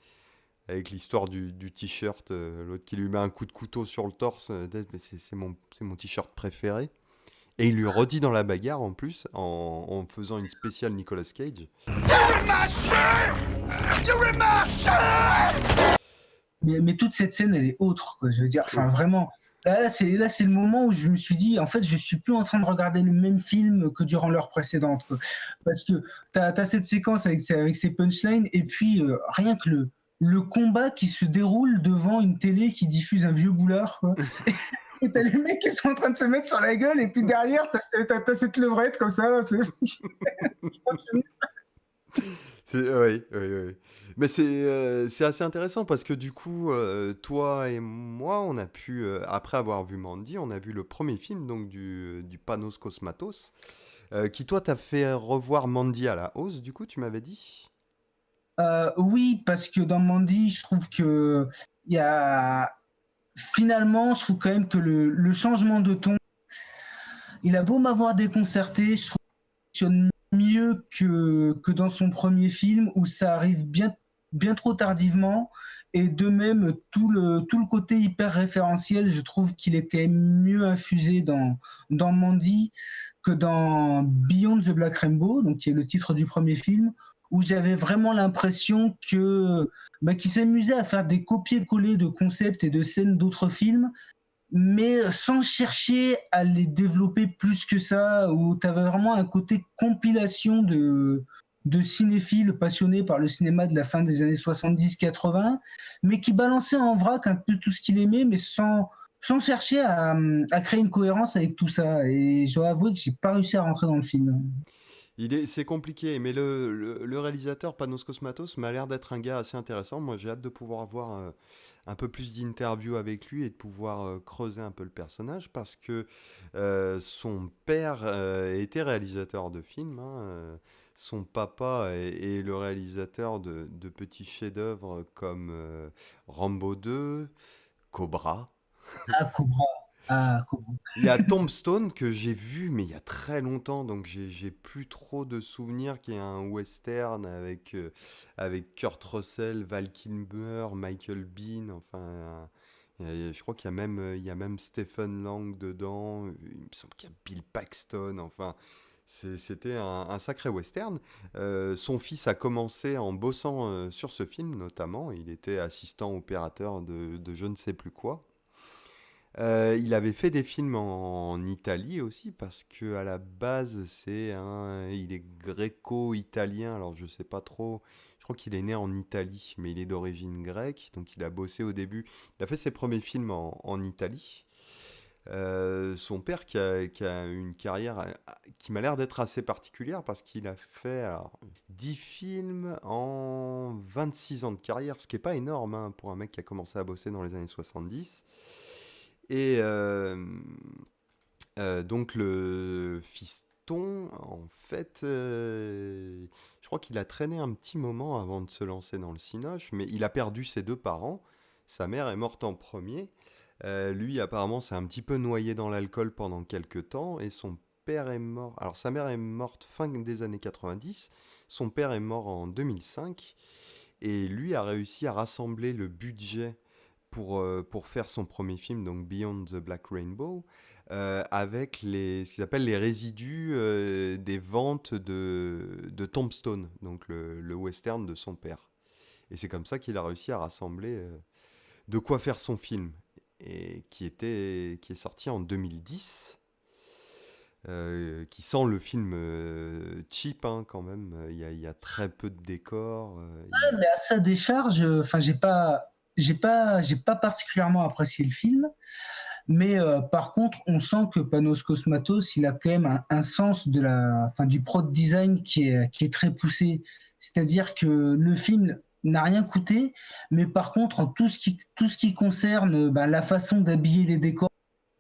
avec l'histoire du t-shirt, l'autre qui lui met un coup de couteau sur le torse, mais c'est mon t-shirt préféré. Et il lui redit dans la bagarre en plus, en faisant une spéciale Nicolas Cage. Mais toute cette scène, elle est autre, quoi. Je veux dire, enfin, vraiment. Là, c'est le moment où je me suis dit, en fait, je suis plus en train de regarder le même film que durant l'heure précédente, quoi. Parce que t'as cette séquence avec ces punchlines, et puis rien que le combat qui se déroule devant une télé qui diffuse un vieux boulard, quoi. Et t'as les mecs qui sont en train de se mettre sur la gueule, et puis derrière, t'as cette levrette comme ça. Là, Oui, oui, oui. Mais c'est assez intéressant parce que du coup, toi et moi, on a pu, après avoir vu Mandy, on a vu le premier film donc du Panos Cosmatos, qui toi t'a fait revoir Mandy à la hausse, du coup, tu m'avais dit? Oui, parce que dans Mandy, je trouve que il y a finalement, je trouve quand même que le changement de ton, il a beau m'avoir déconcerté, je trouve qu'il fonctionne mieux que dans son premier film où ça arrive bien trop tardivement. Et de même, tout le côté hyper référentiel, je trouve qu'il est quand même mieux infusé dans Mandy que dans Beyond the Black Rainbow, donc qui est le titre du premier film, où j'avais vraiment l'impression qu'il s'amusait à faire des copier-coller de concepts et de scènes d'autres films, mais sans chercher à les développer plus que ça, où tu avais vraiment un côté compilation de cinéphiles passionnés par le cinéma de la fin des années 70-80, mais qui balançait en vrac un peu tout ce qu'il aimait, mais sans chercher à créer une cohérence avec tout ça. Et je dois avouer que j'ai pas réussi à rentrer dans le film. C'est compliqué, mais le réalisateur Panos Cosmatos m'a l'air d'être un gars assez intéressant. Moi, j'ai hâte de pouvoir avoir un peu plus d'interviews avec lui et de pouvoir creuser un peu le personnage parce que son père était réalisateur de films, hein. Son papa est le réalisateur de petits chefs-d'œuvre comme Rambo 2, Cobra. Ah, Cobra. Ah, Cobra. Il y a Tombstone que j'ai vu, mais il y a très longtemps, donc j'ai plus trop de souvenirs, qui est un western avec Kurt Russell, Val Kilmer, Michael Biehn, enfin, je crois il y a même Stephen Lang dedans, il me semble qu'il y a Bill Paxton, enfin, c'était un sacré western. Son fils a commencé en bossant sur ce film, notamment, il était assistant opérateur de je ne sais plus quoi. Il avait fait des films en Italie aussi parce que à la base il est gréco-italien. Alors je sais pas trop. Je crois qu'il est né en Italie, mais il est d'origine grecque. Donc il a bossé au début. Il a fait ses premiers films en Italie. Son père qui a une carrière qui m'a l'air d'être assez particulière parce qu'il a fait alors, 10 films en 26 ans de carrière, ce qui n'est pas énorme hein, pour un mec qui a commencé à bosser dans les années 70. Et donc le fiston, en fait, je crois qu'il a traîné un petit moment avant de se lancer dans le cinoche, mais il a perdu ses deux parents. Sa mère est morte en premier. Lui, apparemment, s'est un petit peu noyé dans l'alcool pendant quelques temps, et son père est mort. Alors, sa mère est morte fin des années 90, son père est mort en 2005, et lui a réussi à rassembler le budget pour faire son premier film, donc Beyond the Black Rainbow, avec ce qu'ils appellent les résidus des ventes de Tombstone, donc le western de son père. Et c'est comme ça qu'il a réussi à rassembler de quoi faire son film, et qui est sorti en 2010, qui sent le film cheap hein, quand même. Il y a très peu de décors. Mais à sa décharge, enfin, j'ai pas particulièrement apprécié le film, mais par contre, on sent que Panos Cosmatos, il a quand même un sens enfin, du prod design qui est très poussé. C'est-à-dire que le film n'a rien coûté, mais par contre, en tout ce qui concerne bah, la façon d'habiller les décors,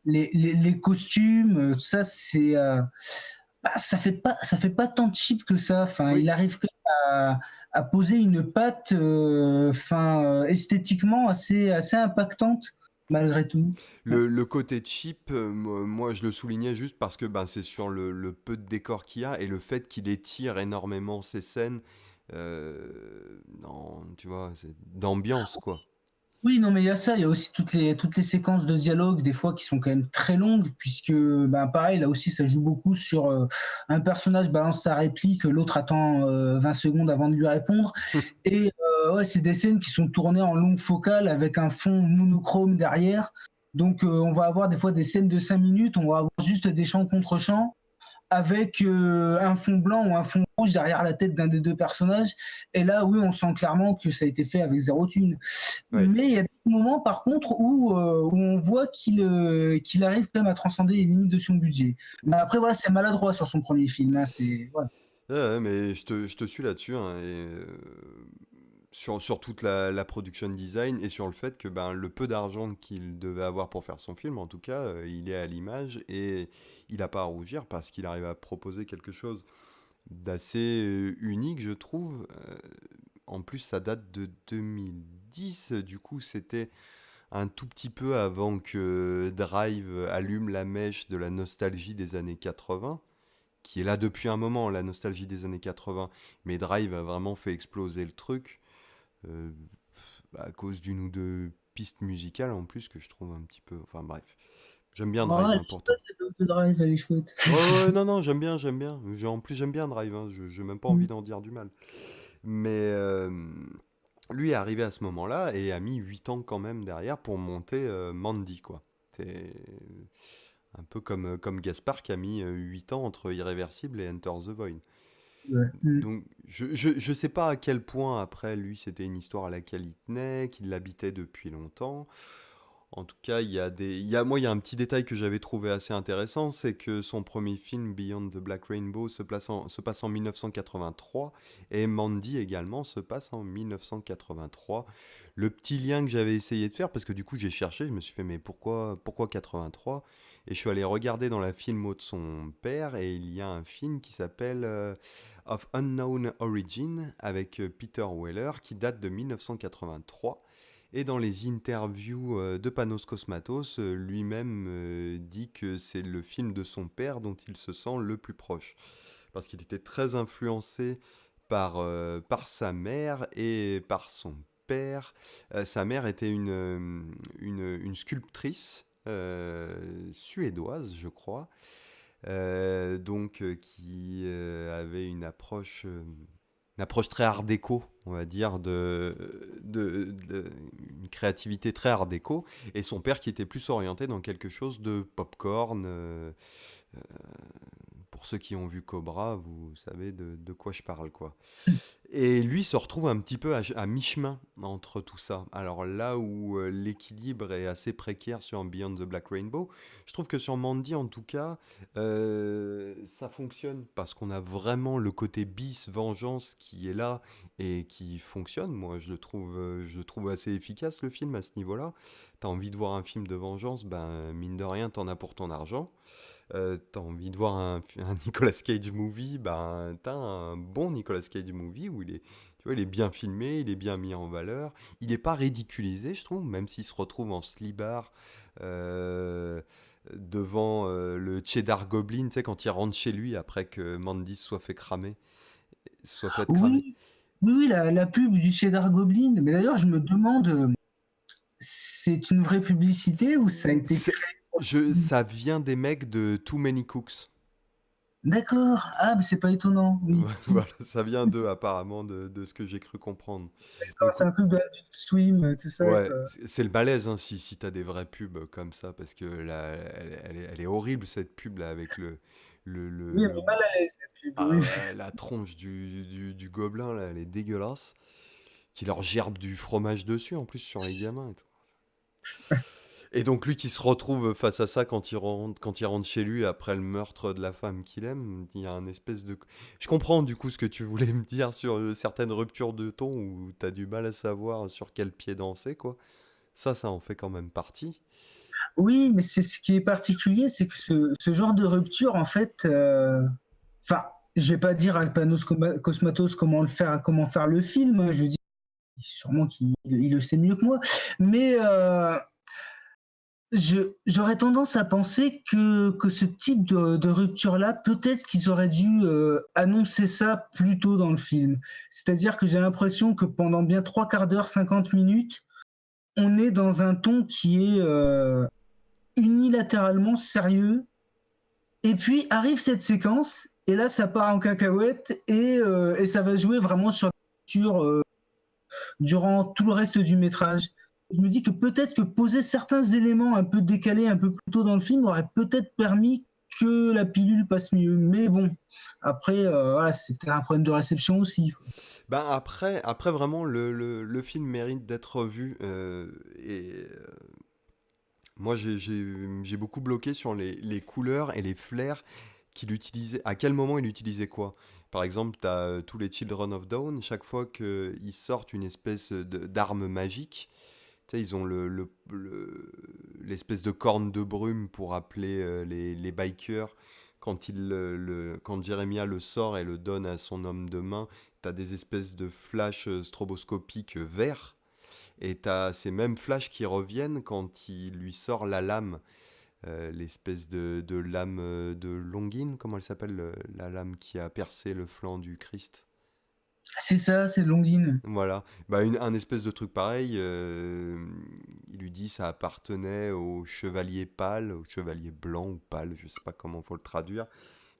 les costumes, ça c'est bah, ça fait pas tant cheap que ça. Enfin, il Oui, arrive quand même à poser une patte enfin, esthétiquement assez impactante malgré tout. Ouais. le côté cheap, moi je le soulignais juste parce que ben, c'est sur le peu de décors qu'il y a et le fait qu'il étire énormément ses scènes, tu vois, d'ambiance quoi. Oui, non, mais il y a ça, il y a aussi toutes les séquences de dialogue, des fois qui sont quand même très longues, puisque, ben, pareil, là aussi, ça joue beaucoup sur un personnage balance sa réplique, l'autre attend 20 secondes avant de lui répondre. Et ouais, c'est des scènes qui sont tournées en longue focale avec un fond monochrome derrière. Donc, on va avoir des fois des scènes de 5 minutes, on va avoir juste des chants contre chants avec un fond blanc ou un fond rouge derrière la tête d'un des deux personnages. Et là, oui, on sent clairement que ça a été fait avec zéro thune. Ouais. Mais il y a des moments, par contre, où on voit qu'il arrive quand même à transcender les limites de son budget. Mais après, voilà, c'est maladroit sur son premier film. Hein, voilà. Ouais, ouais, mais je te suis là-dessus, hein, et, sur toute la production design et sur le fait que ben, le peu d'argent qu'il devait avoir pour faire son film, en tout cas, il est à l'image et il n'a pas à rougir parce qu'il arrive à proposer quelque chose d'assez unique, je trouve. En plus, ça date de 2010, du coup, c'était un tout petit peu avant que Drive allume la mèche de la nostalgie des années 80, qui est là depuis un moment, la nostalgie des années 80, mais Drive a vraiment fait exploser le truc, euh, à cause d'une ou deux pistes musicales en plus que je trouve un petit peu... Enfin bref, j'aime bien Oh, Drive elle hein, est pourtant. chouette, cette de Drive, elle est chouette. Ouais, ouais, ouais, non, non, j'aime bien, j'aime bien. En plus, j'aime bien Drive, hein, je n'ai même pas envie Mm. d'en dire du mal. Mais lui est arrivé à ce moment-là et a mis 8 ans quand même derrière pour monter Mandy, quoi. C'est un peu comme Gaspard qui a mis 8 ans entre Irréversible et Enter the Void. Ouais. Mm. Donc, je sais pas à quel point, après, lui, c'était une histoire à laquelle il tenait, qu'il l'habitait depuis longtemps. En tout cas, moi, il y a un petit détail que j'avais trouvé assez intéressant, c'est que son premier film, Beyond the Black Rainbow, se passe en 1983, et Mandy également se passe en 1983. Le petit lien que j'avais essayé de faire, parce que du coup, j'ai cherché, je me suis fait, mais pourquoi 83? Et je suis allé regarder dans la filmo de son père, et il y a un film qui s'appelle Of Unknown Origin, avec Peter Weller, qui date de 1983. Et dans les interviews de Panos Cosmatos, lui-même dit que c'est le film de son père dont il se sent le plus proche. Parce qu'il était très influencé par sa mère et par son père. Sa mère était une sculptrice suédoise, je crois, qui avait une approche très art déco, on va dire, une créativité très art déco, et son père qui était plus orienté dans quelque chose de popcorn. Pour ceux qui ont vu Cobra, vous savez de quoi je parle, quoi. Et lui se retrouve un petit peu à mi-chemin entre tout ça. Alors là où l'équilibre est assez précaire sur Beyond the Black Rainbow, je trouve que sur Mandy, en tout cas, ça fonctionne parce qu'on a vraiment le côté bis, vengeance qui est là et qui fonctionne. Moi, je le trouve assez efficace, le film, à ce niveau-là. T'as envie de voir un film de vengeance, ben, mine de rien, t'en as pour ton argent. T'as envie de voir un Nicolas Cage movie, ben t'as un bon Nicolas Cage movie où tu vois, il est bien filmé, il est bien mis en valeur, il n'est pas ridiculisé, je trouve, même s'il se retrouve en slibard euh, devant le Cheddar Goblin, tu sais, quand il rentre chez lui après que Mandy soit fait cramer. Oui, oui, oui, la pub du Cheddar Goblin. Mais d'ailleurs, je me demande, c'est une vraie publicité ou ça a été C'est- créé? Ça vient des mecs de Too Many Cooks. D'accord. Ah, mais c'est pas étonnant. Oui. Voilà, ça vient d'eux apparemment, de ce que j'ai cru comprendre. D'accord, Donc c'est un truc de Adult Swim, tout ça, ouais, quoi. c'est le balèze hein, si t'as des vraies pubs comme ça, parce que là, elle est horrible cette pub là avec Oui, elle le- est mal à l'aise, cette pub. ah Oui. ouais, la tronche du gobelin là, elle est dégueulasse, qui leur gerbe du fromage dessus en plus sur les gamins et tout. Et donc lui qui se retrouve face à ça quand il rentre chez lui après le meurtre de la femme qu'il aime, il y a un espèce de... Je comprends du coup ce que tu voulais me dire sur certaines ruptures de ton où t'as du mal à savoir sur quel pied danser, quoi. Ça en fait quand même partie. Oui, mais c'est ce qui est particulier, c'est que ce genre de rupture, en fait, enfin, je vais pas dire à Panos Cosmatos comment faire le film, hein, je dis sûrement qu'il le sait mieux que moi, mais j'aurais tendance à penser que ce type de rupture-là, peut-être qu'ils auraient dû annoncer ça plus tôt dans le film. C'est-à-dire que j'ai l'impression que pendant bien 3/4 d'heure, 50 minutes, on est dans un ton qui est unilatéralement sérieux. Et puis arrive cette séquence, et là ça part en cacahuète, et ça va jouer vraiment sur la rupture durant tout le reste du métrage. Je me dis que peut-être que poser certains éléments un peu décalés un peu plus tôt dans le film aurait peut-être permis que la pilule passe mieux. Mais bon, après, voilà, c'est peut-être un problème de réception aussi, quoi. Ben après vraiment, le film mérite d'être vu. Moi, j'ai beaucoup bloqué sur les couleurs et les flares qu'il utilisait. À quel moment il utilisait quoi? Par exemple, tu as tous les Children of Dawn, chaque fois qu'ils sortent une espèce d'arme magique, tu sais, ils ont l'espèce de corne de brume pour appeler les bikers. Quand Jeremiah le sort et le donne à son homme de main, tu as des espèces de flashs stroboscopiques verts. Et t'as ces mêmes flashs qui reviennent quand il lui sort la lame, l'espèce de lame de Longines, comment elle s'appelle, la lame qui a percé le flanc du Christ. C'est ça, c'est Longines. Voilà, bah, un espèce de truc pareil, il lui dit ça appartenait au chevalier pâle, au chevalier blanc ou pâle, je sais pas comment faut le traduire.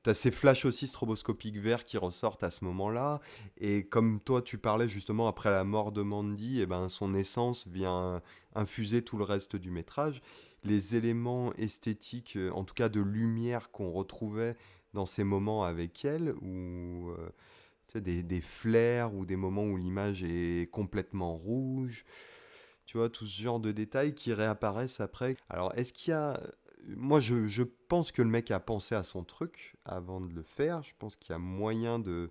T'as ces flashs aussi stroboscopiques verts qui ressortent à ce moment-là, et comme toi tu parlais justement après la mort de Mandy, et ben son essence vient infuser tout le reste du métrage. Les éléments esthétiques, en tout cas de lumière qu'on retrouvait dans ces moments avec elle, ou tu sais, des flares ou des moments où l'image est complètement rouge, tu vois, tout ce genre de détails qui réapparaissent après. Alors, est-ce qu'il y a... Moi, je pense que le mec a pensé à son truc avant de le faire. Je pense qu'il y a moyen de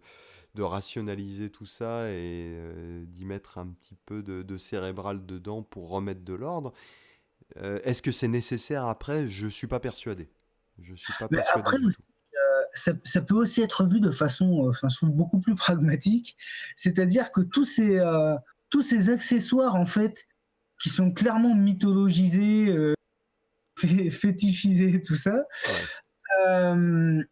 rationaliser tout ça et d'y mettre un petit peu de cérébral dedans pour remettre de l'ordre. Est-ce que c'est nécessaire après? Je suis pas persuadé. Je suis pas Mais persuadé après, du tout. ça peut aussi être vu de façon, enfin, je trouve beaucoup plus pragmatique. C'est-à-dire que tous ces accessoires, en fait, qui sont clairement mythologisés, fétichisés, tout ça, Ouais. euh,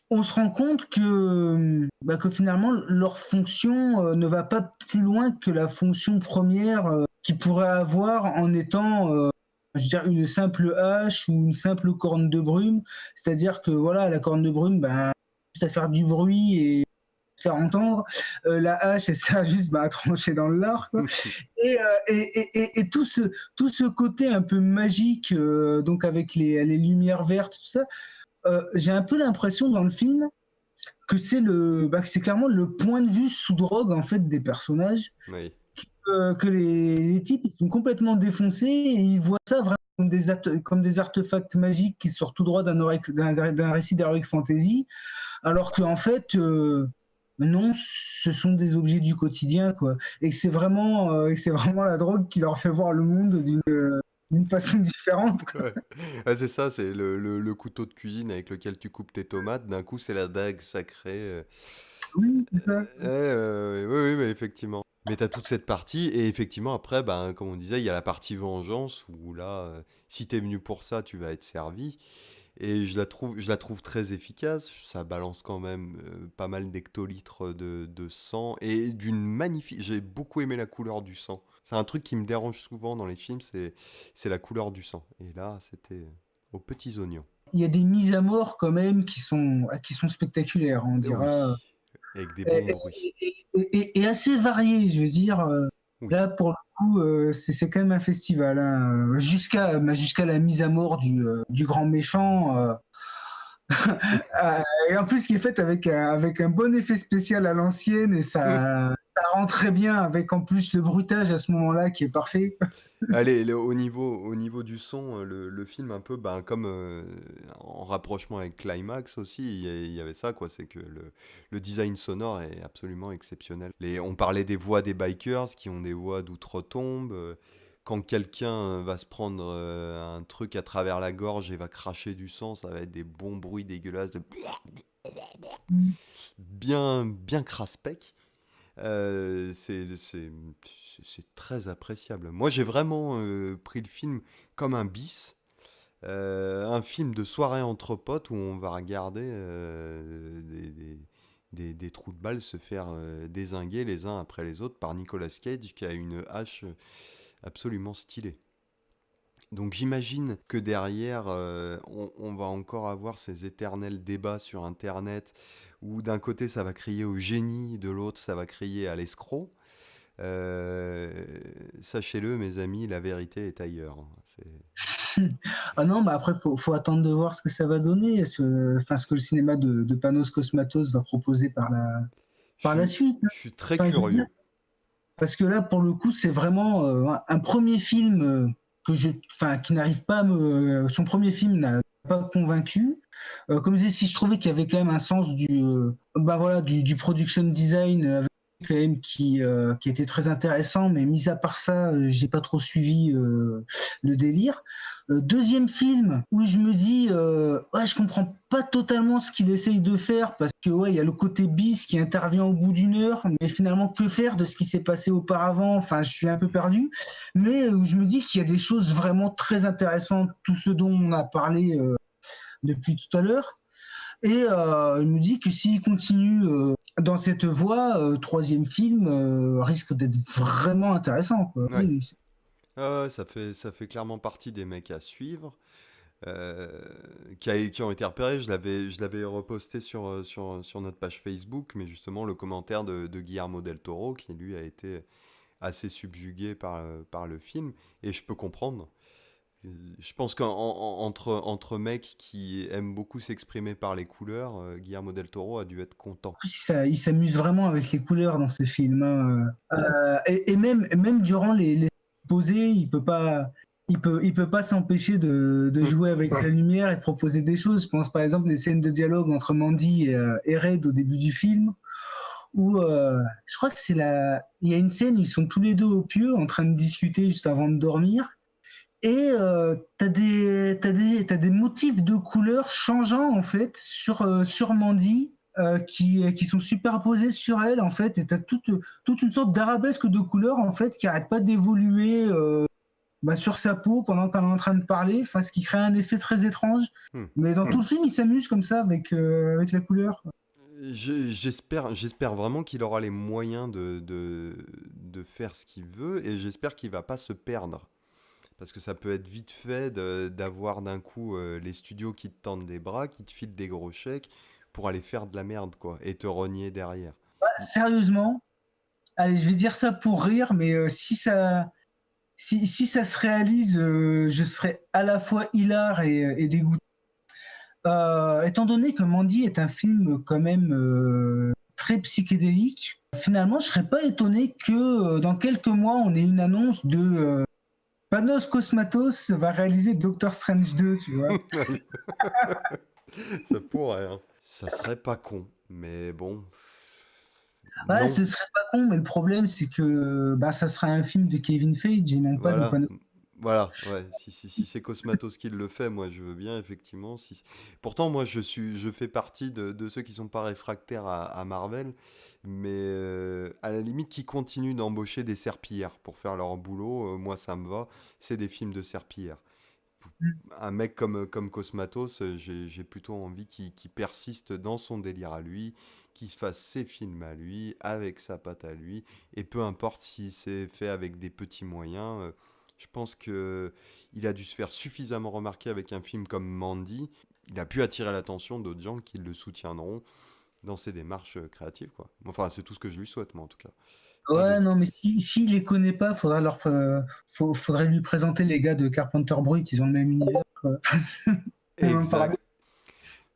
on se rend compte que finalement, leur fonction ne va pas plus loin que la fonction première qu'ils pourraient avoir en étant, je veux dire, une simple hache ou une simple corne de brume. C'est-à-dire que voilà, la corne de brume, ben, juste à faire du bruit et se faire entendre. La hache, elle sert juste à trancher dans le lard, quoi. Et tout ce côté un peu magique, donc avec les lumières vertes, tout ça, j'ai un peu l'impression dans le film que c'est clairement le point de vue sous drogue en fait des personnages, Oui. que les types ils sont complètement défoncés et ils voient ça vraiment comme des artefacts magiques qui sortent tout droit d'un récit d'heroic fantasy, alors qu'en fait non, ce sont des objets du quotidien quoi, et que c'est vraiment la drogue qui leur fait voir le monde d'une façon différente quoi. Ouais. Ouais, c'est ça, c'est le couteau de cuisine avec lequel tu coupes tes tomates. D'un coup, c'est la dague sacrée. Oui, c'est ça. Oui, oui, mais effectivement. Mais t'as toute cette partie, et effectivement, après, ben, comme on disait, il y a la partie vengeance, où là, si t'es venu pour ça, tu vas être servi. Et je la trouve très efficace. Ça balance quand même pas mal d'hectolitres de sang, et d'une magnifique... J'ai beaucoup aimé la couleur du sang. C'est un truc qui me dérange souvent dans les films, c'est la couleur du sang. Et là, c'était aux petits oignons. Il y a des mises à mort quand même qui sont spectaculaires, on dira, Oui, avec des bons et, bruits. et assez variées, je veux dire. Oui. Là, pour le coup, c'est quand même un festival, hein, jusqu'à la mise à mort du grand méchant. Et en plus, qui est faite avec un bon effet spécial à l'ancienne, et ça rend très bien avec en plus le bruitage à ce moment-là qui est parfait. Allez, au niveau du son, le film un peu ben, comme en rapprochement avec Climax aussi, il y avait ça quoi, c'est que le design sonore est absolument exceptionnel. On parlait des voix des bikers qui ont des voix d'outre-tombe. Quand quelqu'un va se prendre un truc à travers la gorge et va cracher du sang, ça va être des bons bruits dégueulasses de bien craspec. C'est très appréciable. Moi, j'ai vraiment pris le film comme un bis, un film de soirée entre potes où on va regarder des trous de balles se faire dézinguer les uns après les autres par Nicolas Cage qui a une hache absolument stylée. Donc j'imagine que derrière, on va encore avoir ces éternels débats sur Internet où d'un côté ça va crier au génie, de l'autre ça va crier à l'escroc. Euh, Sachez-le, mes amis, la vérité est ailleurs. Ah non, bah après, faut attendre de voir ce que ça va donner, ce que le cinéma de Panos Cosmatos va proposer par la suite, hein. Je suis très Enfin, je veux dire, curieux. parce que là, pour le coup, c'est vraiment un premier film qui n'arrive pas son premier film n'a pas convaincu. Comme je disais, si je trouvais qu'il y avait quand même un sens du production design quand même qui était très intéressant, mais mis à part ça, j'ai pas trop suivi le délire. Deuxième film où je me dis ouais, je comprends pas totalement ce qu'il essaye de faire parce que ouais, il y a le côté bis qui intervient au bout d'une heure, mais finalement que faire de ce qui s'est passé auparavant, enfin je suis un peu perdu, mais où je me dis qu'il y a des choses vraiment très intéressantes, tout ce dont on a parlé depuis tout à l'heure. Et je me dis que s'il continue dans cette voie, troisième film risque d'être vraiment intéressant, quoi. Ouais. Oui, Ah ouais, ça fait clairement partie des mecs à suivre. Qui ont été repérés. Je l'avais reposté sur notre page Facebook, mais justement le commentaire de Guillermo del Toro, qui lui a été assez subjugué par le film, et je peux comprendre. Je pense qu'entre mecs qui aiment beaucoup s'exprimer par les couleurs, Guillermo del Toro a dû être content. il s'amuse vraiment avec les couleurs dans ces films, hein. Et même durant les posés, il peut pas s'empêcher de jouer avec la lumière et de proposer des choses. Je pense par exemple les scènes de dialogue entre Mandy et Red au début du film, où je crois que il y a une scène où ils sont tous les deux au pieu en train de discuter juste avant de dormir. Et t'as des motifs de couleurs changeants en fait sur Mandy qui sont superposés sur elle en fait, et t'as toute une sorte d'arabesque de couleurs en fait qui arrête pas d'évoluer sur sa peau pendant qu'elle est en train de parler, enfin ce qui crée un effet très étrange. Mais dans tout le film, il s'amuse comme ça avec la couleur. J'espère vraiment qu'il aura les moyens de faire ce qu'il veut, et j'espère qu'il va pas se perdre. Parce que ça peut être vite fait d'avoir d'un coup les studios qui te tendent des bras, qui te filent des gros chèques pour aller faire de la merde, quoi, et te renier derrière. Sérieusement, allez, je vais dire ça pour rire, mais si ça se réalise, je serais à la fois hilar et dégoûté. Étant donné que Mandy est un film quand même très psychédélique, finalement, je serais pas étonné que dans quelques mois, on ait une annonce de Panos Cosmatos va réaliser Doctor Strange 2, tu vois. Ça pourrait, hein. Ça serait pas con, mais bon, Ouais, non, ce serait pas con, mais le problème, c'est que bah, ça sera un film de Kevin Feige et non pas de voilà. Panos. Voilà, ouais, si c'est Cosmatos qui le fait, moi je veux bien, effectivement. Pourtant, moi je fais partie de ceux qui sont pas réfractaires à Marvel, mais à la limite qui continuent d'embaucher des serpillères pour faire leur boulot, moi ça me va, c'est des films de serpillères. Un mec comme Cosmatos, j'ai plutôt envie qu'il persiste dans son délire à lui, qu'il se fasse ses films à lui, avec sa patte à lui, et peu importe si c'est fait avec des petits moyens. Je pense que il a dû se faire suffisamment remarquer avec un film comme Mandy. Il a pu attirer l'attention d'autres gens qui le soutiendront dans ses démarches créatives, quoi. Enfin, c'est tout ce que je lui souhaite, moi, en tout cas. Pas Ouais, de... non, mais s'il les connaît pas, faudrait lui présenter les gars de Carpenter Brut, ils ont le même univers, quoi. On en parlait. Exact.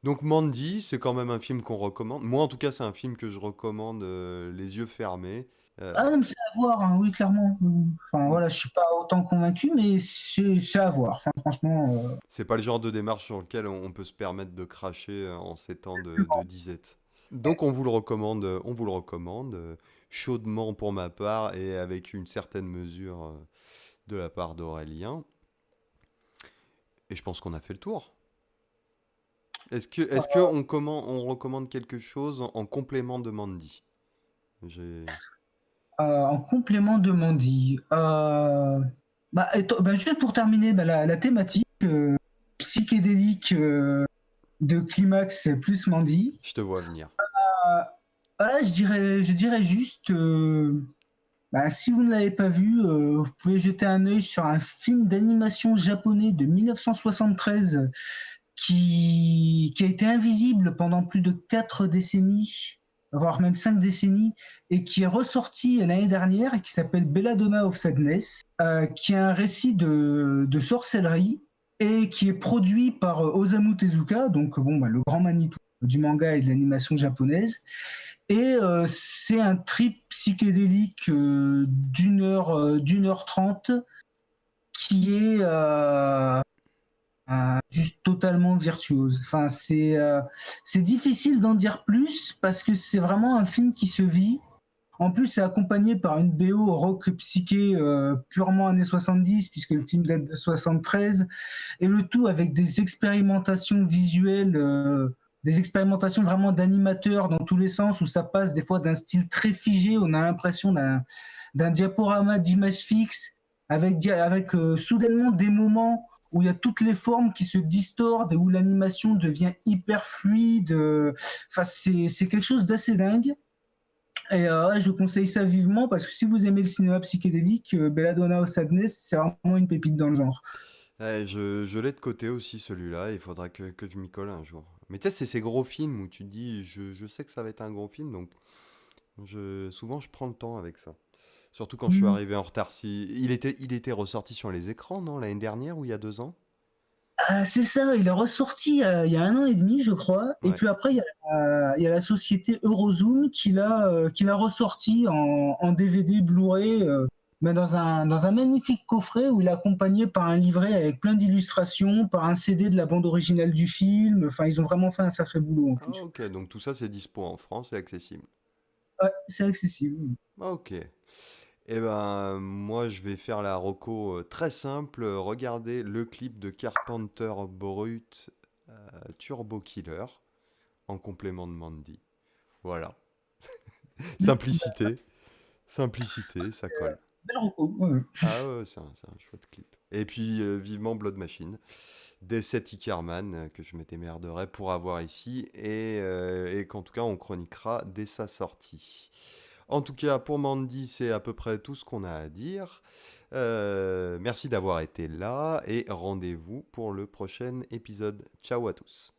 Donc Mandy, c'est quand même un film qu'on recommande. Moi, en tout cas, c'est un film que je recommande les yeux fermés. Euh, Ah non, mais c'est à voir, hein, oui, clairement. Enfin, m- voilà, je suis pas autant convaincu, mais c'est à voir. Enfin, franchement, c'est pas le genre de démarche sur lequel on peut se permettre de cracher en ces temps de disette. Donc on vous le recommande chaudement pour ma part et avec une certaine mesure de la part d'Aurélien. Et je pense qu'on a fait le tour. Est-ce que on recommande quelque chose en complément de Mandy? J'ai... en complément de Mandy, bah, juste pour terminer, bah, la thématique psychédélique de Climax plus Mandy, Je te vois venir. voilà, je dirais juste, bah, si vous ne l'avez pas vu, vous pouvez jeter un œil sur un film d'animation japonais de 1973 qui a été invisible pendant plus de 4 décennies, voire même 5 décennies, et qui est ressorti l'année dernière et qui s'appelle Belladonna of Sadness, qui est un récit de sorcellerie et qui est produit par Osamu Tezuka, donc bon, bah, le grand Manitou du manga et de l'animation japonaise. Et c'est un trip psychédélique d'une heure 30 qui est juste totalement virtuose. Enfin, c'est difficile d'en dire plus parce que c'est vraiment un film qui se vit. En plus, c'est accompagné par une BO rock psyché purement années 70, puisque le film date de 73, et le tout avec des expérimentations visuelles, des expérimentations vraiment d'animateurs dans tous les sens, où ça passe des fois d'un style très figé, on a l'impression d'un diaporama d'images fixes, avec soudainement des moments où il y a toutes les formes qui se distordent et où l'animation devient hyper fluide. Enfin, c'est quelque chose d'assez dingue. Et ouais, je conseille ça vivement parce que si vous aimez le cinéma psychédélique, Belladonna of Sadness, c'est vraiment une pépite dans le genre. Ouais, je l'ai de côté aussi celui-là, il faudra que je m'y colle un jour. Mais tu sais, c'est ces gros films où tu te dis, je sais que ça va être un gros film, donc souvent je prends le temps avec ça. Surtout quand je suis Mm. arrivé en retard. Il était ressorti sur les écrans, non, l'année dernière ou il y a 2 ans? C'est ça, il est ressorti il y a 1 an et demi, je crois. Et Ouais. puis après, il y a la société Eurozoom qui l'a ressorti en DVD Blu-ray, mais dans un magnifique coffret où il est accompagné par un livret avec plein d'illustrations, par un CD de la bande originale du film. Enfin, ils ont vraiment fait un sacré boulot en Ah, plus. ok, donc tout ça c'est dispo en France et accessible. Ouais, c'est accessible. Ah, ok. Eh ben, moi je vais faire la reco très simple. Regardez le clip de Carpenter Brut Turbo Killer en complément de Mandy. Voilà. Simplicité. Simplicité, ça colle. Belle reco, ouais. Ah ouais, c'est un chouette clip. Et puis vivement Blood Machine, des 7 Ickerman que je m'émerderais pour avoir ici et qu'en tout cas on chroniquera dès sa sortie. En tout cas pour Mandy c'est à peu près tout ce qu'on a à dire. Merci d'avoir été là et rendez-vous pour le prochain épisode. Ciao à tous.